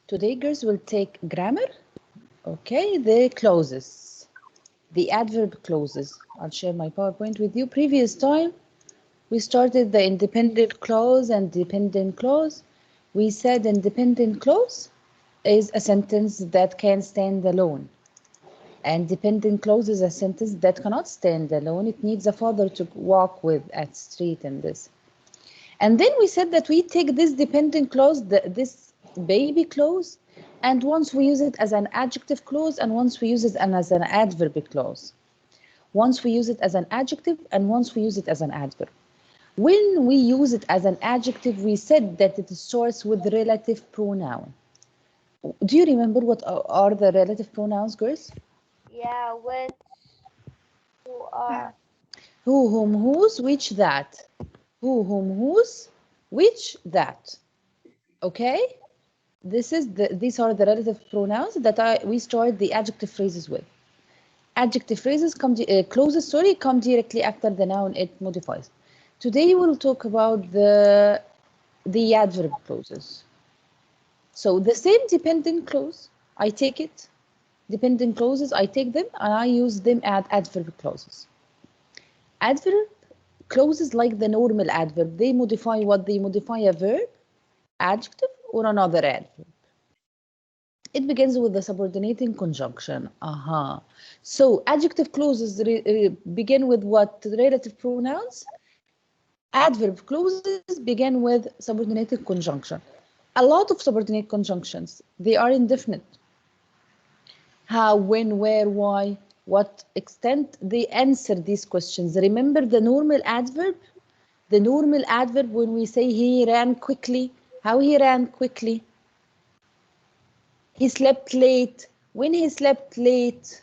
Today, girls, will take grammar. Okay, the clauses, the adverb clauses. I'll share my PowerPoint with you. Previous time, we started the independent clause and dependent clause. We said independent clause is a sentence that can stand alone. And dependent clause is a sentence that cannot stand alone. It needs a father to walk with at street and this. And then we said that we take this dependent clause, this baby clause, and once we use it as an adjective clause, and once we use it as an adverb clause. Once we use it as an adjective, and once we use it as an adverb. When we use it as an adjective, we said that it starts with relative pronoun. Do you remember what are the relative pronouns, girls? Yeah, which, who are. Who, whom, whose, which, that. Who, whom, whose, which, that. Okay? These are the relative pronouns that we start the adjective phrases with. Adjective phrases clauses come directly after the noun it modifies. Today we'll talk about the adverb clauses. So the same dependent clause, I take it. Dependent clauses, I take them and I use them as adverb clauses. Adverb clauses, like the normal adverb, they modify what? They modify a verb, adjective, or another adverb. It begins with the subordinating conjunction. So adjective clauses begin with what? Relative pronouns. Adverb clauses begin with subordinating conjunction. A lot of subordinate conjunctions, they are indefinite. How, when, where, why, what extent, they answer these questions. Remember the normal adverb? The normal adverb, when we say he ran quickly, how he ran quickly? He slept late. When he slept late,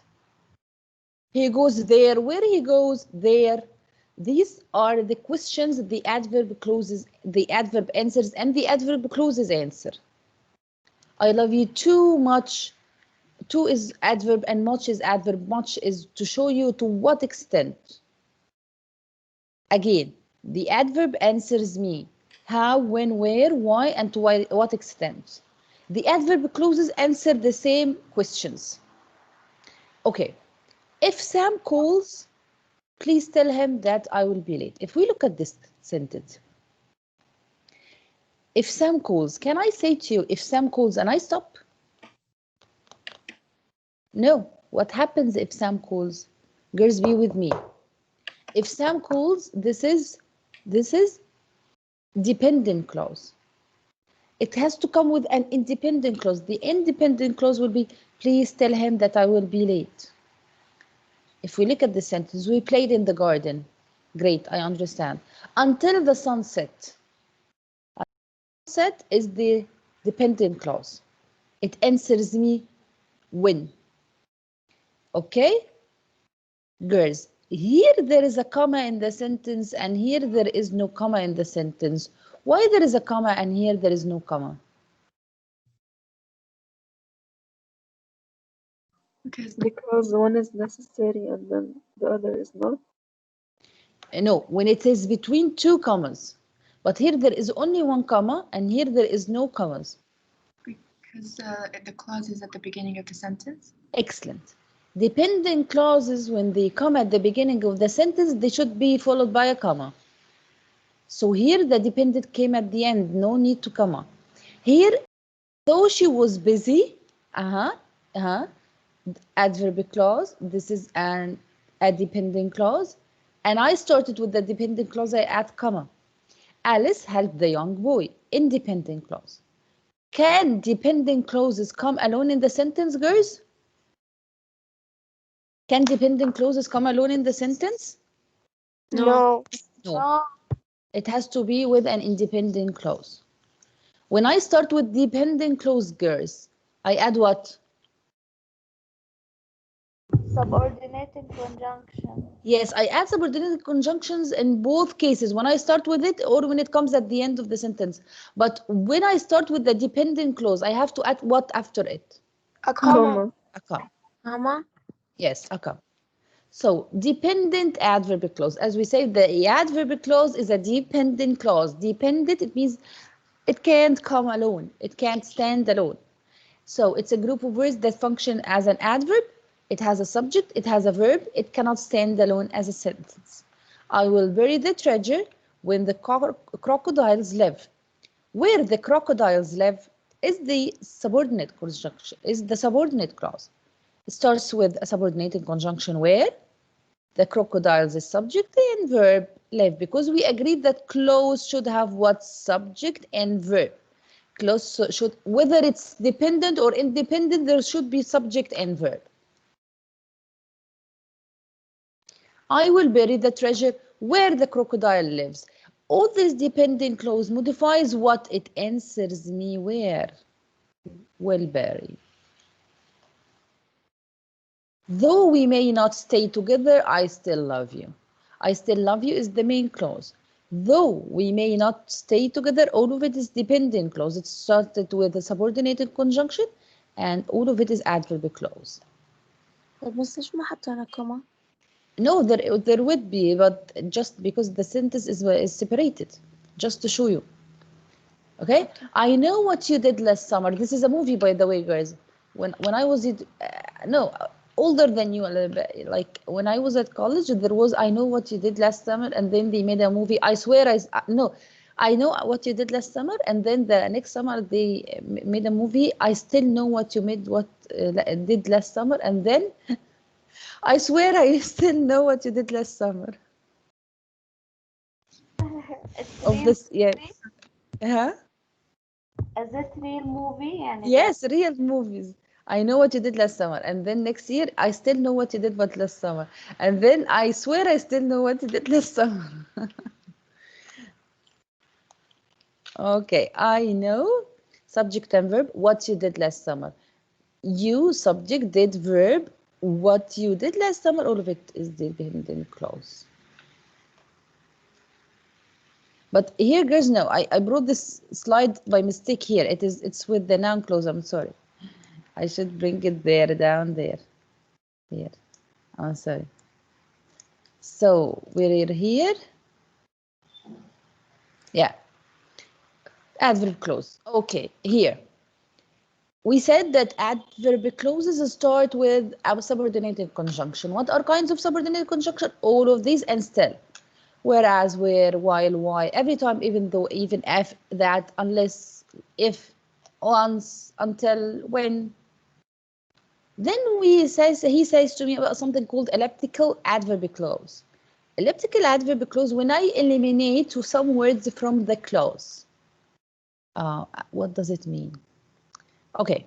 he goes there. Where he goes, there. These are the questions the adverb clauses, the adverb answers, and the adverb clauses answer. I love you too much. Too is adverb and much is adverb. Much is to show you to what extent. Again, the adverb answers me. How, when, where, why, and to what extent. The adverb clauses answer the same questions. Okay, if Sam calls, please tell him that I will be late. If we look at this sentence, if Sam calls, can I say to you, if Sam calls and I stop? No. What happens if Sam calls? Girls, be with me. If Sam calls, this is dependent clause. It has to come with an independent clause. The independent clause will be, please tell him that I will be late. If we look at the sentence, we played in the garden. Great, I understand. Until the sunset. Sunset is the dependent clause. It answers me when. Okay? Girls, here there is a comma in the sentence and here there is no comma in the sentence. Why there is a comma and here there is no comma? Because one is necessary and then the other is not. No, when it is between two commas. But here there is only one comma and here there is no commas. Because the clause is at the beginning of the sentence? Excellent. Dependent clauses, when they come at the beginning of the sentence, they should be followed by a comma. So here the dependent came at the end, no need to comma. Here, though she was busy, adverb clause, this is a dependent clause, and I started with the dependent clause, I add comma. Alice helped the young boy, independent clause. Can dependent clauses come alone in the sentence, girls? Can dependent clauses come alone in the sentence? No. No. It has to be with an independent clause. When I start with dependent clause, girls, I add what? Subordinated conjunction. Yes, I add subordinated conjunctions in both cases, when I start with it or when it comes at the end of the sentence. But when I start with the dependent clause, I have to add what after it? A comma. A comma. Comma? Yes, a comma. So, dependent adverb clause. As we say, the adverb clause is a dependent clause. Dependent, it means it can't come alone. It can't stand alone. So it's a group of words that function as an adverb. It has a subject, it has a verb, it cannot stand alone as a sentence. I will bury the treasure when the crocodiles live. Where the crocodiles live is the subordinate conjunction, is the subordinate clause. It starts with a subordinated conjunction where the crocodiles is subject and verb live, because we agreed that clause should have what? Subject and verb. Clause should, whether it's dependent or independent, there should be subject and verb. I will bury the treasure where the crocodile lives. All this dependent clause modifies what? It answers me where? Will bury. Though we may not stay together, I still love you. I still love you is the main clause. Though we may not stay together, all of it is dependent clause. It started with a subordinated conjunction and all of it is adverb clause. طب بس ليش ما حطينا كوما؟ No, there would be, but just because the sentence is separated, just to show you. Okay? I know what you did last summer. This is a movie, by the way, guys. When I was no, older than you a little bit. Like when I was at college, there was I know what you did last summer, and then they made a movie. I swear, I know what you did last summer, and then the next summer they made a movie. I still know what you did last summer, and then I swear I still know what you did last summer. It's Of real this, yes. movie? Huh? Is it real movie? يعني Yes, real movies. I know what you did last summer, and then next year I still know what you did but last summer, and then I swear I still know what you did last summer. Okay, I know subject and verb what you did last summer. You subject did verb what you did last summer. All of it is dependent clause. But here, guys, no, I brought this slide by mistake here. It's with the noun clause. I'm sorry. I should bring it there, down there. Here. I'm sorry. So we're here. Yeah. Adverb clause. Okay, here. We said that adverb clauses start with a subordinated conjunction. What are kinds of subordinated conjunction? All of these and still. Whereas, where, while, why, every time, even though, even, if, that, unless, if, once, until, when. Then he says to me about something called elliptical adverb clause. Elliptical adverb clause, when I eliminate some words from the clause. What does it mean? Okay,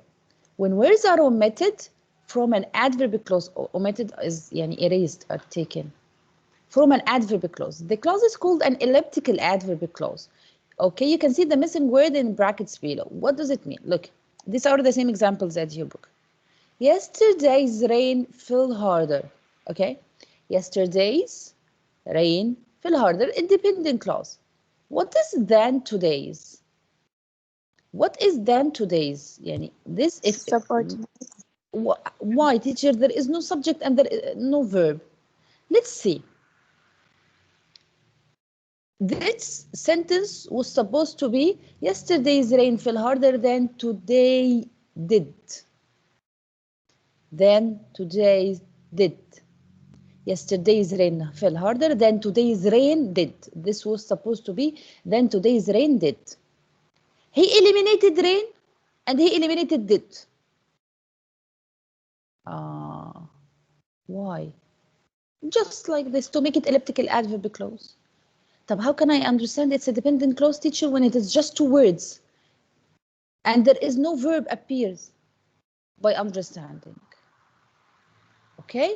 when words are omitted from an adverb clause, omitted is yani erased or taken from an adverb clause. The clause is called an elliptical adverb clause. Okay, you can see the missing word in brackets below. What does it mean? Look, these are the same examples as your book. Yesterday's rain fell harder. Okay, yesterday's rain fell harder, independent clause. What is than today's? What is than today's? Yani this if subordinate. why, teacher? There is no subject and there is no verb. Let's see. This sentence was supposed to be yesterday's rain fell harder than today did. Than today did. Yesterday's rain fell harder than today's rain did. This was supposed to be than today's rain did. He eliminated rain and he eliminated did. Why? Just like this, to make it elliptical adverb clause. But how can I understand it's a dependent clause, teacher, when it is just two words and there is no verb appears? By understanding. Okay?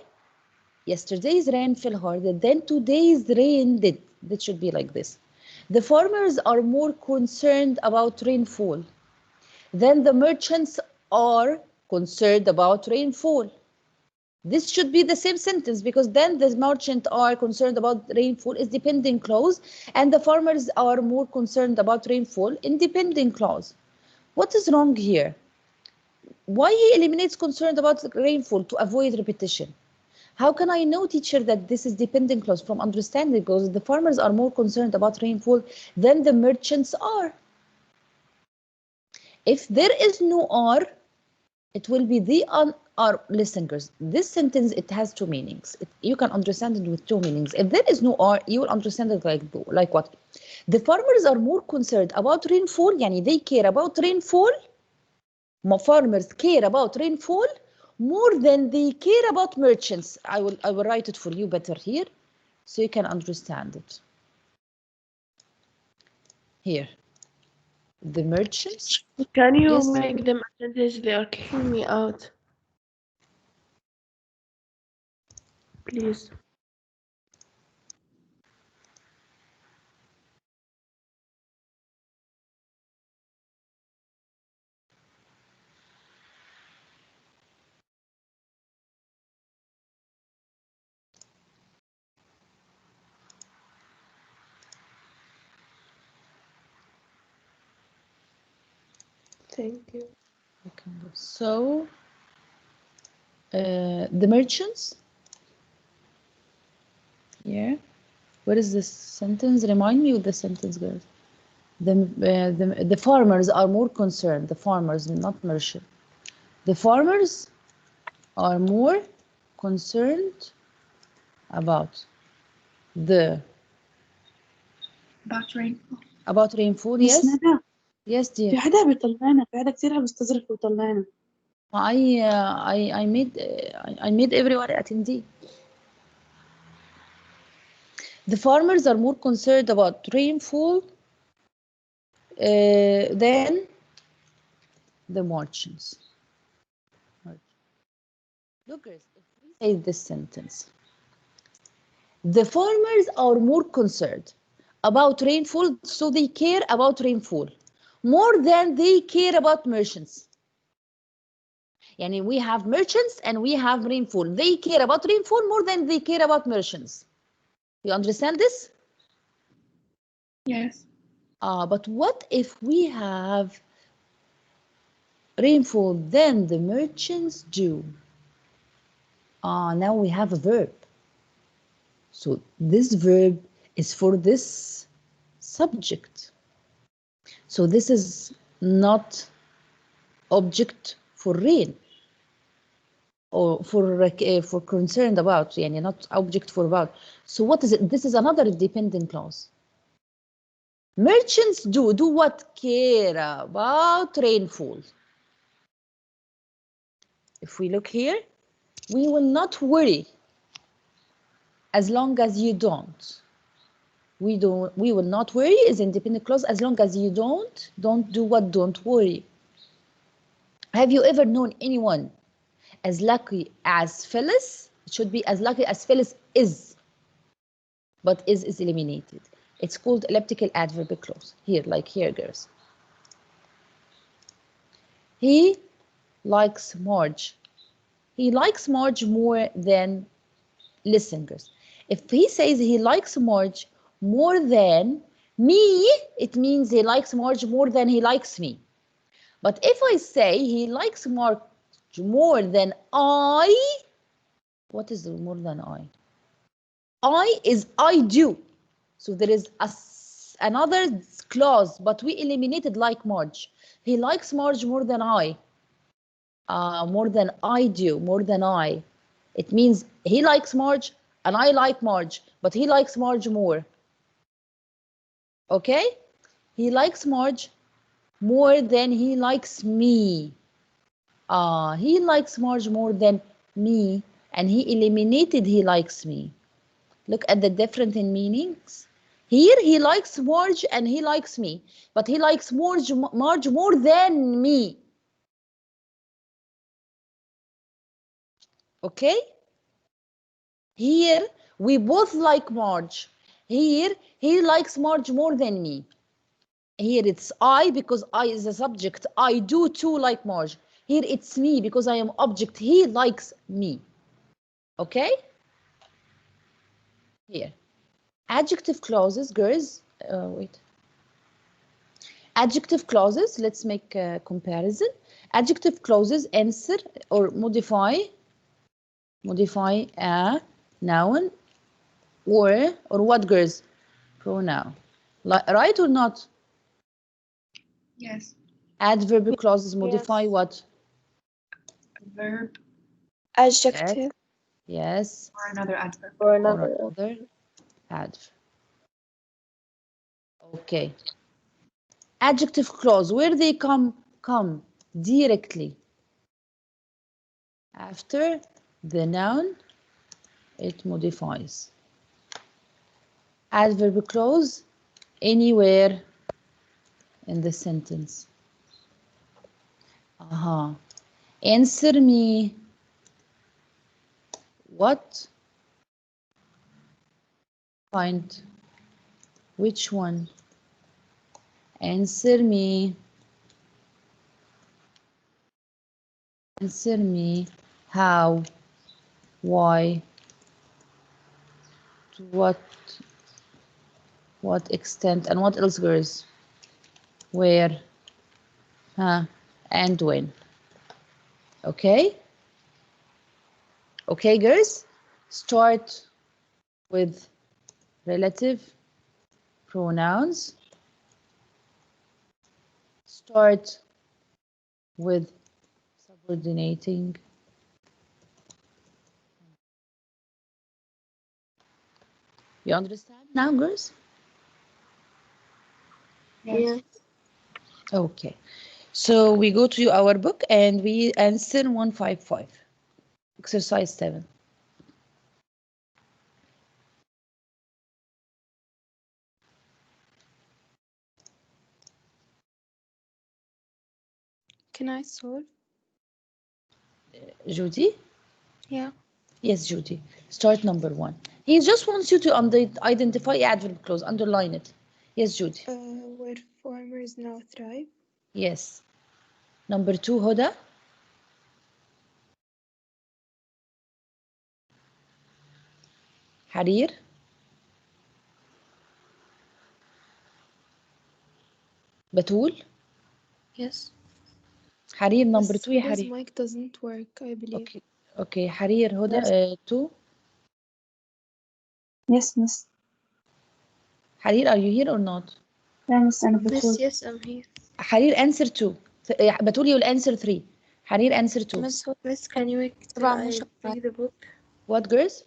Yesterday's rain fell harder than today's rain did. That should be like this. The farmers are more concerned about rainfall than the merchants are concerned about rainfall. This should be the same sentence because then the merchants are concerned about rainfall is dependent clause and the farmers are more concerned about rainfall independent clause. What is wrong here? Why he eliminates concerned about rainfall to avoid repetition? How can I know, teacher, that this is dependent clause? From understanding, because the farmers are more concerned about rainfall than the merchants are. If there is no are, It will be the or listen, girls. This sentence, it has two meanings. You can understand it with two meanings. If there is no or, you will understand it like what? The farmers are more concerned about rainfall. Yani they care about rainfall. Farmers care about rainfall more than they care about merchants. I will write it for you better here, so you can understand it. Here, the merchants. Can you Yes. make them a sentence? They are kicking me out. Please. Thank you. So, the merchants. Yeah. What is this sentence? Remind me of the sentence, girls. The farmers are more concerned. The farmers, not merchant. The farmers are more concerned about the About rainfall. rainfall. Miss Yes. ندى Yes, في dear. حدا بيطلعنا، في حدا كثير عم يستظرف ويطلعنا. I made everyone attendee. The farmers are more concerned about rainfall than the merchants. Look, if we say this sentence, the farmers are more concerned about rainfall, so they care about rainfall more than they care about merchants. Yani we have merchants and we have rainfall. They care about rainfall more than they care about merchants. You understand this? Yes. But what if we have rainfall than the merchants do? Now we have a verb. So this verb is for this subject. So this is not object for rain or for concerned about, yani not object for about. So what is it? This is another dependent clause. Merchants do what? Care about rainfall. If we look here, we will not worry as long as you don't. We will not worry is independent clause as long as you don't do what? Don't worry. Have you ever known anyone as lucky as Phyllis? It should be as lucky as Phyllis is, but is eliminated. It's called elliptical adverb clause. Here, like here, girls. He likes Marge. He likes Marge more than, listen, girls. If he says he likes Marge more than me, it means he likes Marge more than he likes me. But if I say he likes Marge more than I, what is more than I? I is I do. So there is another clause, but we eliminated like Marge. He likes Marge more than I. More than I do, more than I. It means he likes Marge and I like Marge, but he likes Marge more. Okay? He likes Marge more than he likes me. He likes Marge more than me, and he eliminated he likes me. Look at the difference in meanings. Here he likes Marge and he likes me, but he likes Marge more than me. Okay? Here we both like Marge. Here he likes Marge more than me. Here it's I because I is a subject. I do too like Marge. Here it's me because I am object. He likes me. Okay? Here. Adjective clauses, girls. Wait. Adjective clauses, let's make a comparison. Adjective clauses answer or modify a noun or what, girls? Pronoun. Right or not? Yes. Adverb clauses modify Yes. what? verb Adjective. Yes. or another adverb. Or Or another. another adverb. Okay. Adjective clause, where they come directly after the noun, it modifies. Adverb clause, anywhere in the sentence. Answer me what? Find which one? Answer me. Answer me how, why, to what extent, and what else, girls? Where, and when. Okay? Okay, girls? Start with relative pronouns. Start with subordinating. You understand now, girls? Yeah. Okay. So we go to our book and we answer 155. Exercise 7. Can I solve? Judy? Yeah. Yes, Judy. Start number 1. He just wants you to identify adverb clause, underline it. Yes, Judy. Where farmers now thrive. Yes. Number 2, Huda. Harir. Batul. Yes. Harir, number 2 يا His Harir. mic doesn't work, I believe. Okay. Okay, Harir, Huda, Yes. 2. Yes, miss. Harir, are you here or not? Yeah, miss, أنا Yes, بقول. yes, I'm here. Harir, answer 2. Batul, you'll answer 3. Harir, answer 2. Miss, can you wait till I bring the book? What, girls?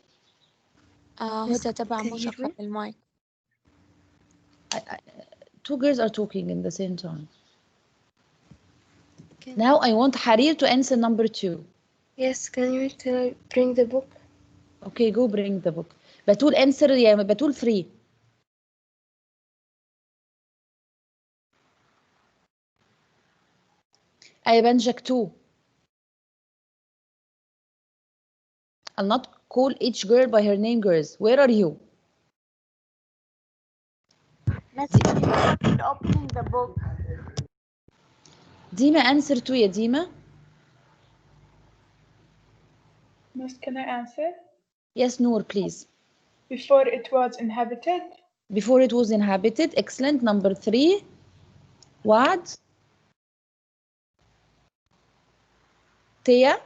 هدى تبع مشرفة المايك. 2 girls are talking in the same time. Now I want Harir to answer number 2. Yes, can you wait till I bring the book? Okay, go bring the book. Batul, answer يا Batul 3. Aybanjak 2. I'll not call each girl by her name, girls. Where are you? Miss, opening the book. Dima, answer 2 يا Dima. Miss, can I answer? Yes, Noor, please. Before it was inhabited. Before it was inhabited. Excellent. Number 3. Wad. Tia.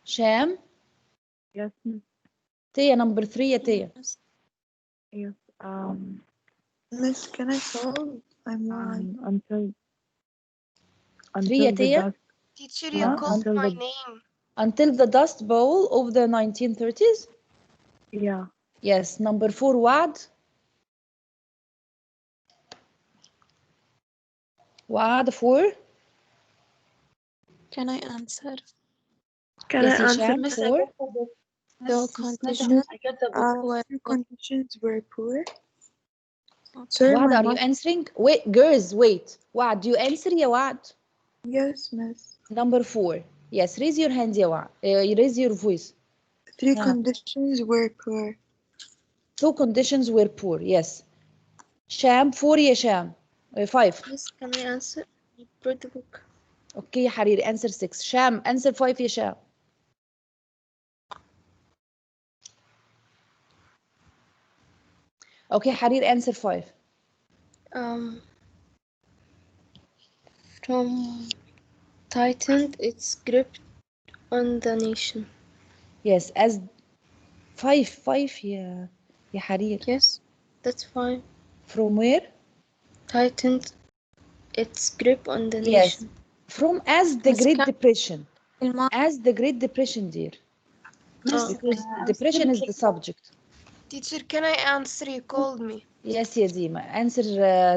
Sham. Yes, miss. Tia, number 3 يا Tia. Yes. Miss, can I solve? I'm lying. Until 3 يا the Tia. dust. Teacher, you called until my the name. Until the Dust Bowl of the 1930s. yeah. Yes. Number 4, Wad. Wad 4. Can I answer? Yes, Hisham 4. The conditions were poor. Sorry, Wad, my are you answering? Wait, girls, wait. Wad, do you answer ya Wad? Yes, miss. Number 4. Yes, raise your hand ya Wad. Raise your voice. 3 Ah. conditions were poor. 2 conditions were poor. Yes. Sham 4 ya Sham. 5. Miss, can I answer? I brought the book. Okay, Hariri, answer 6. Sham, answer 5 ya Sham. Okay, Hariri, answer 5. From tightened its grip on the nation. Yes, as 5 ya Hariri. Yes, that's fine. From where? Tightened its grip on the Yes. nation. From as the Miss Great Ka- Depression. الما- As the Great Depression, dear. Because depression is the subject. Teacher, can I answer? You called me. Yes, Yazima. Answer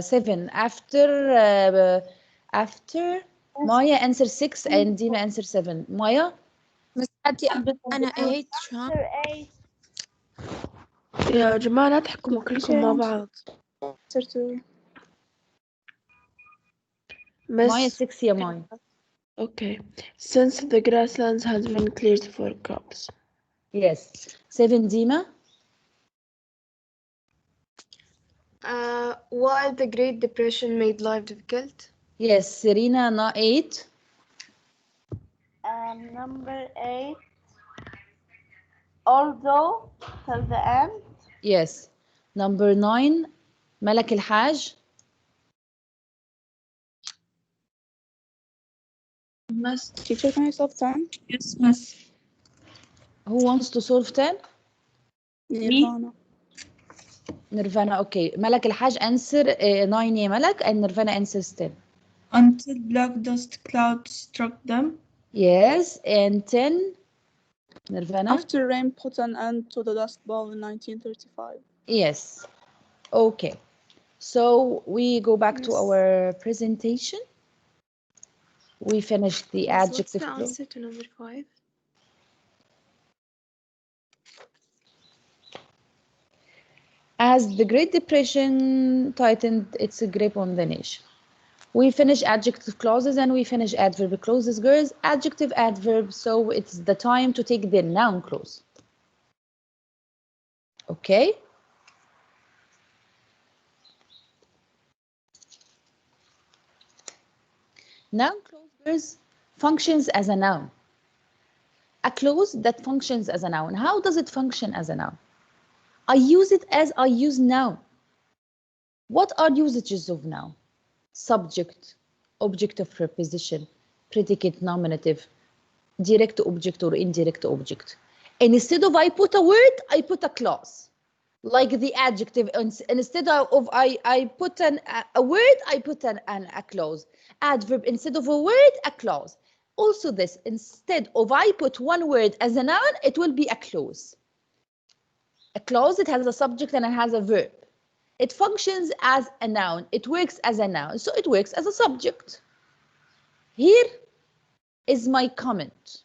7. After Maya answer 6 and Dima answer 7. Maya? بس عادي أنا 8 شو يا جماعة لا تحكموا كلكم مع بعض. Maya Miss 6 يا Maya. okay. Since the grasslands has been cleared for crops. Yes. 7 Dima? While the Great Depression made life difficult. Yes. Serena 8. Number 8. Although till the end. Yes. Number 9 Malak Al-Haj. Miss, teacher, can I solve 10? Yes, miss. Who wants to solve 10? Nirvana. Nirvana. Okay. Malak Al-Haj answer 9 يا Malak and Nirvana answers 10. Until black dust clouds struck them. Yes. And 10 Nirvana? After rain put an end to the Dust Bowl in 1935. Yes. Okay. So we go back to Yes. our presentation. We finished the What's adjective the clause. answer to number 5? As the Great Depression tightened its grip on the nation. We finish adjective clauses and we finish adverb clauses, girls. Adjective, adverb, so it's the time to take the noun clause. Okay? Noun clause, girls, functions as a noun. A clause that functions as a noun. How does it function as a noun? I use it as I use noun. What are usages of noun? Subject, object of preposition, predicate, nominative, direct object or indirect object. And instead of I put a word, I put a clause. Like the adjective, instead of I put a word, I put a clause. Adverb, instead of a word, a clause. Also this, instead of I put one word as a noun, it will be a clause. A clause, it has a subject and it has a verb. It functions as a noun. It works as a noun, so it works as a subject. Here is my comment.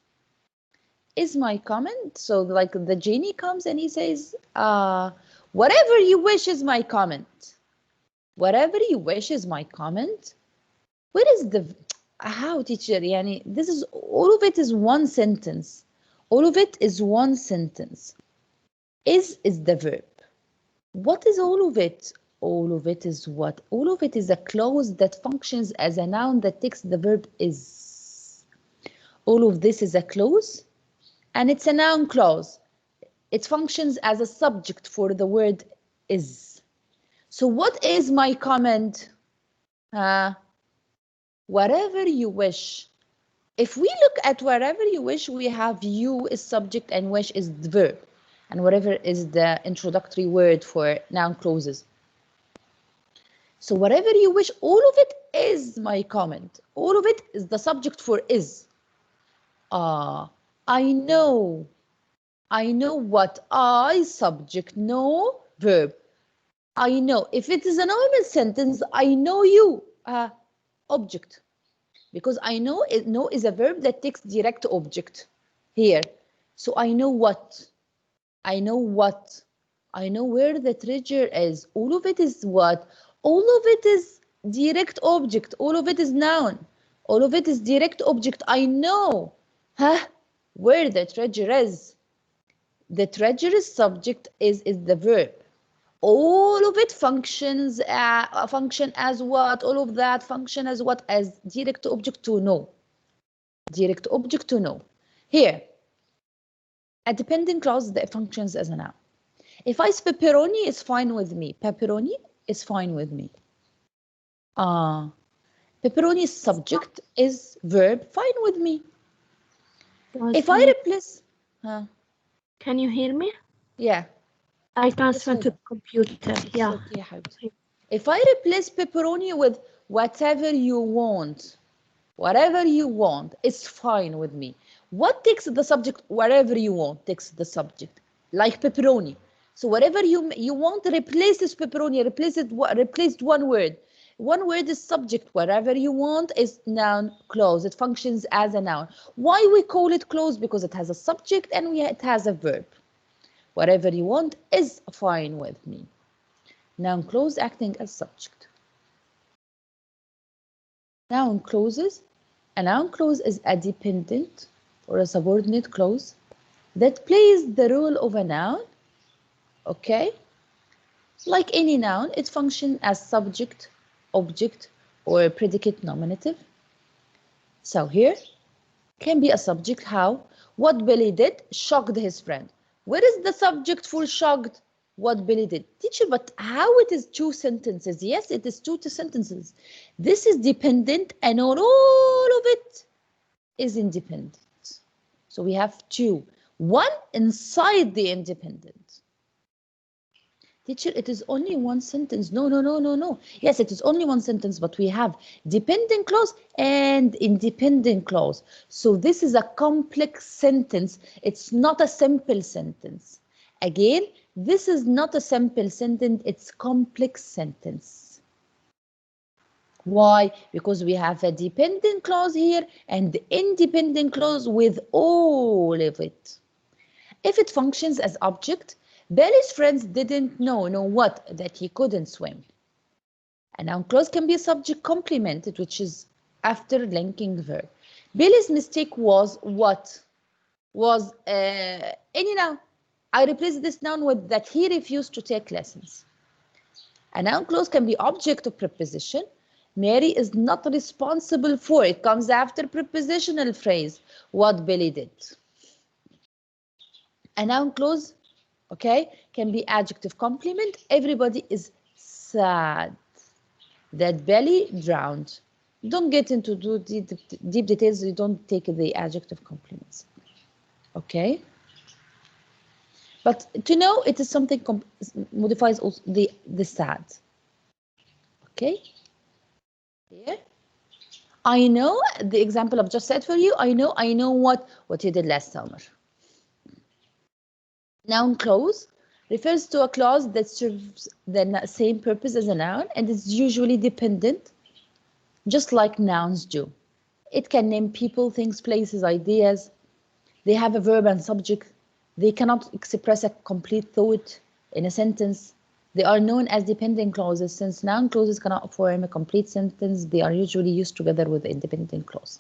Is my comment. So like the genie comes and he says, whatever you wish is my comment. Whatever you wish is my comment. Where is the, how teacher, yani, this is, all of it is one sentence. All of it is one sentence. Is the verb. What is all of it? All of it is what? All of it is a clause that functions as a noun that takes the verb is. All of this is a clause and it's a noun clause. It functions as a subject for the word is. So what is my comment? Whatever you wish. If we look at wherever you wish, we have you is subject and wish is the verb. And whatever is the introductory word for noun clauses. So whatever you wish, all of it is my comment. All of it is the subject for is. I know. I know what I, subject, know, verb. I know. If it is a normal sentence, I know you, object. Because I know is a verb that takes direct object here. So I know what. I know what. I know where the treasure is. All of it is what? All of it is direct object. All of it is noun. All of it is direct object. I know where the treasure is. The treasure is subject is the verb. All of it functions function as what? All of that function as what? As direct object to know. Direct object to know. Here, a dependent clause that functions as a noun. If I say pepperoni is fine with me. Pepperoni is fine with me. Pepperoni's subject is verb fine with me. If I replace, Can you hear me? yeah. I transfer to the computer. Yeah. If I replace pepperoni with whatever you want, Whatever you want is fine with me. What takes the subject? Whatever you want takes the subject. Like pepperoni. So whatever you want replaces pepperoni, replaced one word. One word is subject. Whatever you want is noun clause. It functions as a noun. Why we call it clause? Because it has a subject and it has a verb. Whatever you want is fine with me. Noun clause acting as subject. Noun clauses. A noun clause is a dependent or a subordinate clause that plays the role of a noun. Okay? Like any noun, it functions as subject, object, or predicate nominative. So here can be a subject. How? What Billy did shocked his friend. Where is the subject for shocked? What Billy did. Teacher, but how it is two sentences? Yes, it is two sentences. This is dependent and all of it is independent. So we have two. One inside the independent. Teacher, it is only one sentence. No. Yes, it is only one sentence, but we have dependent clause and independent clause. So this is a complex sentence. It's not a simple sentence. Again, this is not a simple sentence. It's complex sentence. Why? Because we have a dependent clause here and the independent clause with all of it. If it functions as object, Billy's friends didn't know what? That he couldn't swim. A noun clause can be a subject complemented, which is after linking verb. Billy's mistake was what? Was any noun. I replaced this noun with that he refused to take lessons. A noun clause can be object of preposition. Mary is not responsible for. It comes after prepositional phrase. What Billy did. A noun clause, okay, can be adjective complement. Everybody is sad that Billy drowned. Don't get into deep details. You don't take the adjective complements. Okay. But to know it is something modifies also the sad. Okay. Here. I know the example I've just said for you. I know what you did last summer. Noun clause refers to a clause that serves the same purpose as a noun and is usually dependent, just like nouns do. It can name people, things, places, ideas. They have a verb and subject. They cannot express a complete thought in a sentence. They are known as dependent clauses. Since noun clauses cannot form a complete sentence, they are usually used together with the independent clause.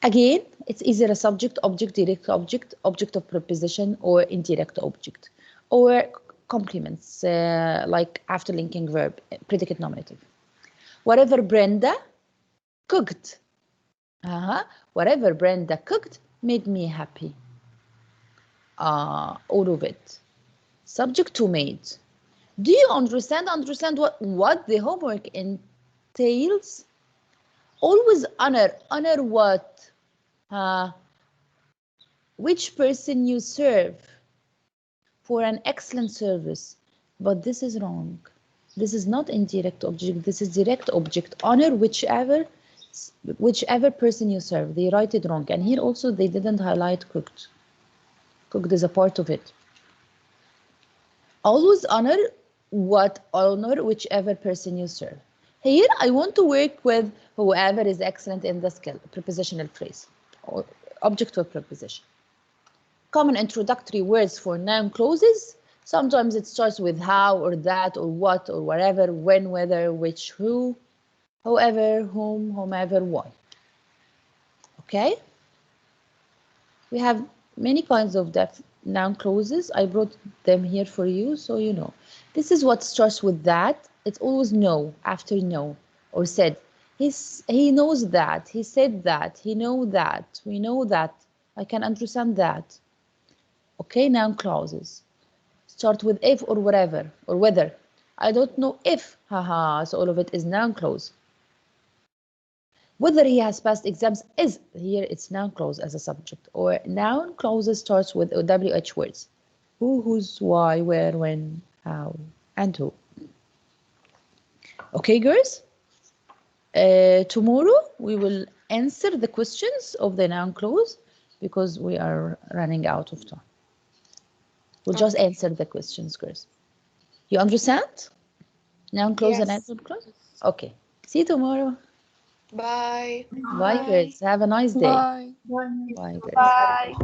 Again, it's either a subject, object, direct object, object of preposition, or indirect object, or complements like after linking verb, predicate nominative. Whatever Brenda cooked, whatever Brenda cooked made me happy. All of it. Subject to made. Do you understand what the homework entails? Always honor what? Which person you serve for an excellent service. But this is wrong. This is not indirect object. This is direct object. Honor whichever person you serve. They write it wrong. And here also they didn't highlight cooked. Cooked is a part of it. Always honor whichever person you serve. Here I want to work with whoever is excellent in the skill, prepositional phrase, or object or preposition. Common introductory words for noun clauses. Sometimes it starts with how or that or what or whatever, when, whether, which, who, however, whom, whomever, why. Okay? We have many kinds of noun clauses. I brought them here for you so you know. This is what starts with that. It's always know, after know, or said. He knows that, he said that, he know that, we know that, I can understand that. Okay, noun clauses. Start with if or whatever, or whether. I don't know if, so all of it is noun clause. Whether he has passed exams is, here it's noun clause as a subject, or noun clauses starts with WH words. Who, whose, why, where, when, how, and who. Okay, girls? Tomorrow we will answer the questions of the noun clause because we are running out of time. We'll just answer the questions, girls. You understand? Noun clause and Yes. adverb clause? Okay. See you tomorrow. Bye. Bye, girls. Have a nice day. Bye. Bye, girls. Bye.